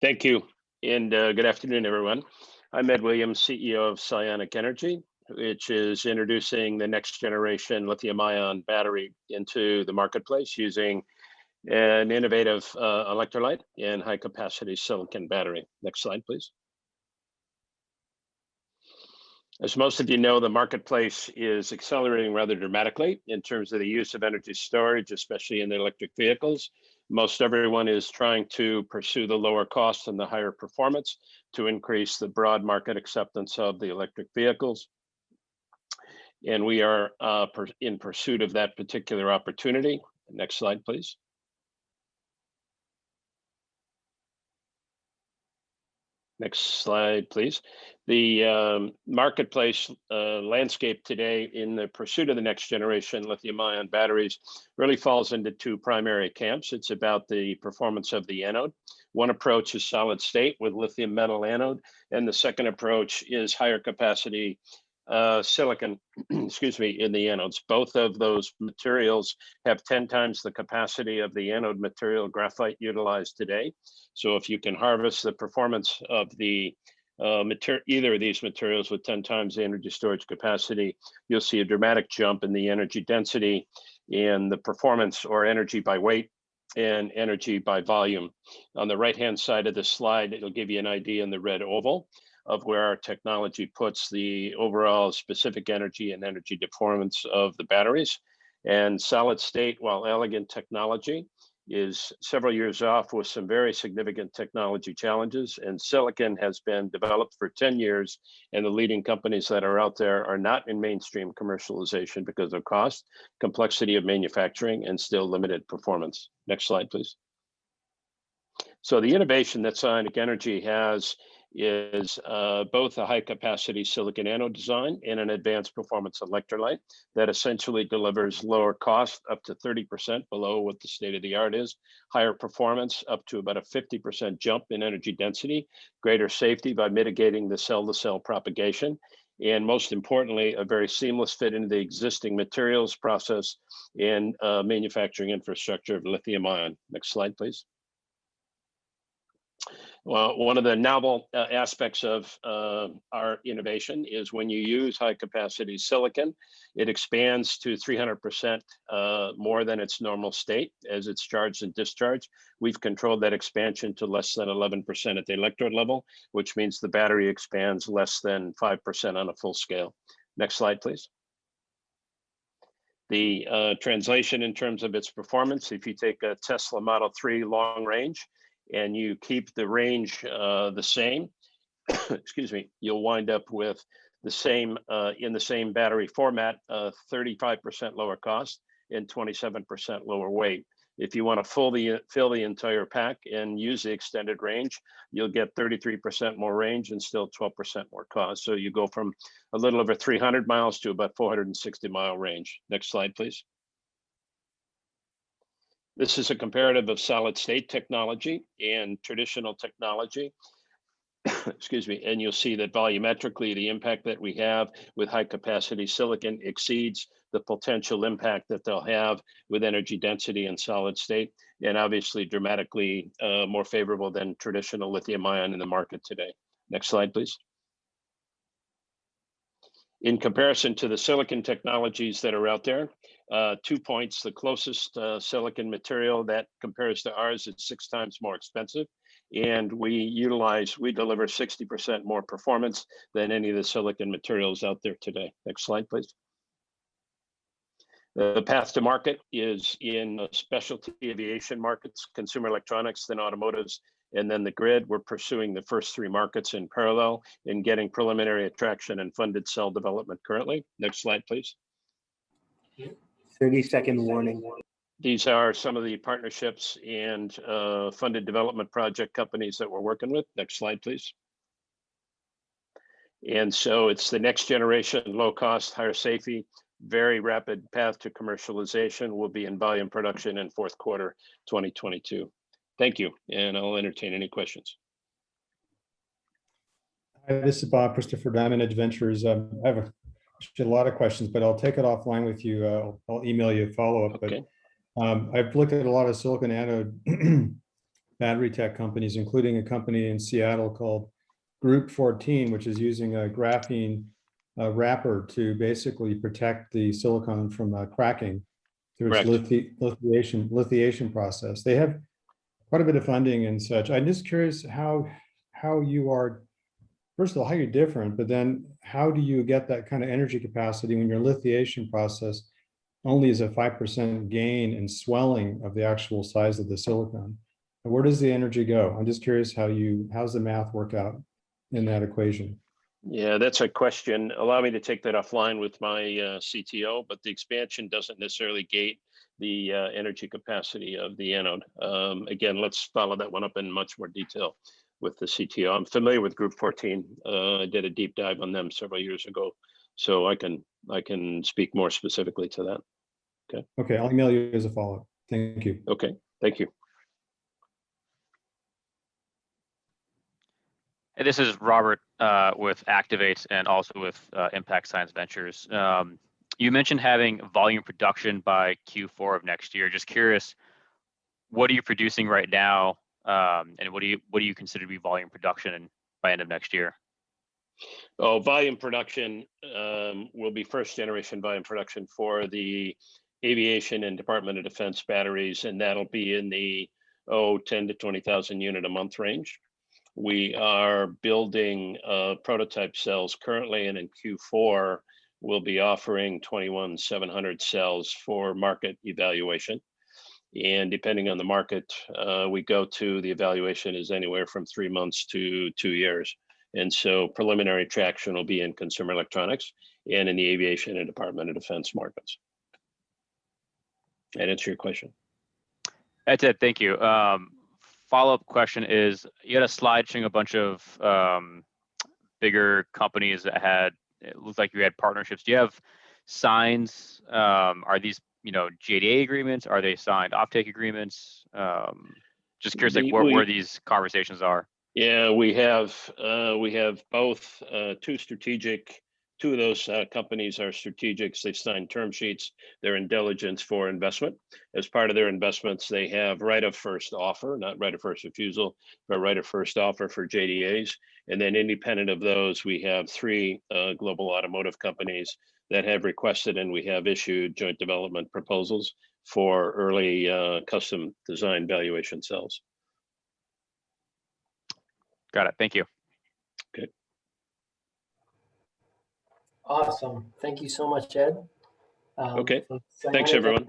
Thank you, and good afternoon, everyone. I'm Ed Williams, CEO of Sionic Energy, which is introducing the next generation lithium-ion battery into the marketplace using an innovative electrolyte and high-capacity silicon battery. Next slide, please. As most of you know, the marketplace is accelerating rather dramatically in terms of the use of energy storage, especially in the electric vehicles. Most everyone is trying to pursue the lower cost and the higher performance to increase the broad market acceptance of the electric vehicles. And we are in pursuit of that particular opportunity. Next slide, please. Next slide, please. The marketplace landscape today in the pursuit of the next generation lithium-ion batteries really falls into two primary camps. It's about the performance of the anode. One approach is solid state with lithium metal anode, and the second approach is higher capacity silicon, excuse me, in the anodes. Both of those materials have 10 times the capacity of the anode material graphite utilized today. So if you can harvest the performance of the either of these materials with 10 times the energy storage capacity, you'll see a dramatic jump in the energy density and the performance, or energy by weight and energy by volume. On the right-hand side of the slide, it'll give you an idea in the red oval of where our technology puts the overall specific energy and energy performance of the batteries. And solid state, while elegant technology, is several years off with some very significant technology challenges. And silicon has been developed for 10 years, and the leading companies that are out there are not in mainstream commercialization because of cost, complexity of manufacturing, and still limited performance. Next slide, please. So the innovation that Sionic Energy has is both a high capacity silicon anode design and an advanced performance electrolyte that essentially delivers lower cost up to 30% below what the state of the art is, higher performance up to about a 50% jump in energy density, greater safety by mitigating the cell-to-cell propagation, and most importantly, a very seamless fit into the existing materials process and manufacturing infrastructure of lithium ion. Next slide, please. Well, one of the novel aspects of our innovation is when you use high capacity silicon, it expands to 300% more than its normal state as it's charged and discharged. We've controlled that expansion to less than 11% at the electrode level, which means the battery expands less than 5% on a full scale. Next slide, please. The translation in terms of its performance, if you take a Tesla Model 3 long range, and you keep the range the same, excuse me, you'll wind up with the same, in the same battery format, 35% lower cost and 27% lower weight. If you want to fill the entire pack and use the extended range, you'll get 33% more range and still 12% more cost. So you go from a little over 300 miles to about 460-mile range. Next slide, please. This is a comparative of solid state technology and traditional technology. Excuse me, and you'll see that volumetrically, the impact that we have with high capacity silicon exceeds the potential impact that they'll have with energy density and solid state, and obviously dramatically more favorable than traditional lithium ion in the market today. Next slide, please. In comparison to the silicon technologies that are out there, 2 points, the closest silicon material that compares to ours is 6 times more expensive. And we deliver 60% more performance than any of the silicon materials out there today. Next slide, please. The path to market is in specialty aviation markets, consumer electronics, then automotives, and then the grid. We're pursuing the first 3 markets in parallel and getting preliminary attraction and funded cell development currently. Next slide, please. 30-second warning. These are some of the partnerships and funded development project companies that we're working with. Next slide, please. And so it's the next generation, low cost, higher safety, very rapid path to commercialization. Will be in volume production in fourth quarter 2022. Thank you, and I'll entertain any questions. Hi, this is Bob Christopher, Diamond Edge Ventures. I have a lot of questions, but I'll take it offline with you. I'll email you a follow-up. Okay. But I've looked at a lot of silicon anode battery tech companies, including a company in Seattle called Group 14, which is using a graphene wrapper to basically protect the silicon from cracking through its Correct. lithiation process. They have quite a bit of funding and such. I'm just curious how you are, first of all, how you're different, but then how do you get that kind of energy capacity when your lithiation process only is a 5% gain in swelling of the actual size of the silicon? And where does the energy go? I'm just curious how's the math work out in that equation? Yeah, that's a question. Allow me to take that offline with my CTO, but the expansion doesn't necessarily gate the energy capacity of the anode. Again, let's follow that one up in much more detail with the CTO. I'm familiar with Group 14. I did a deep dive on them several years ago, so I can speak more specifically to that. Okay. Okay, I'll email you as a follow-up. Thank you. Okay, thank you. Hey, this is Robert with Activate and also with Impact Science Ventures. You mentioned having volume production by Q4 of next year. Just curious, what are you producing right now, and what do you consider to be volume production by end of next year? Oh, volume production will be first generation volume production for the aviation and Department of Defense batteries, and that'll be in the 10 to 20,000 unit a month range. We are building prototype cells currently, and in Q4, we'll be offering 21,700 cells for market evaluation. And depending on the market, we go to the evaluation is anywhere from 3 months to 2 years. And so preliminary traction will be in consumer electronics and in the aviation and Department of Defense markets. That answer your question? That's it. Thank you. Follow-up question is, you had a slide showing a bunch of bigger companies that had, it looked like you had partnerships. Do you have signs? Are these, JDA agreements? Are they signed offtake agreements? Just curious, like where these conversations are. Yeah, we have both two of those companies are strategics. They've signed term sheets. They're in diligence for investment. As part of their investments, they have right of first offer, not right of first refusal, but right of first offer for JDAs. And then independent of those, we have 3 global automotive companies that have requested, and we have issued joint development proposals for early custom design valuation cells. Got it. Thank you. Okay. Awesome. Thank you so much, Ed. Okay. Thanks, everyone.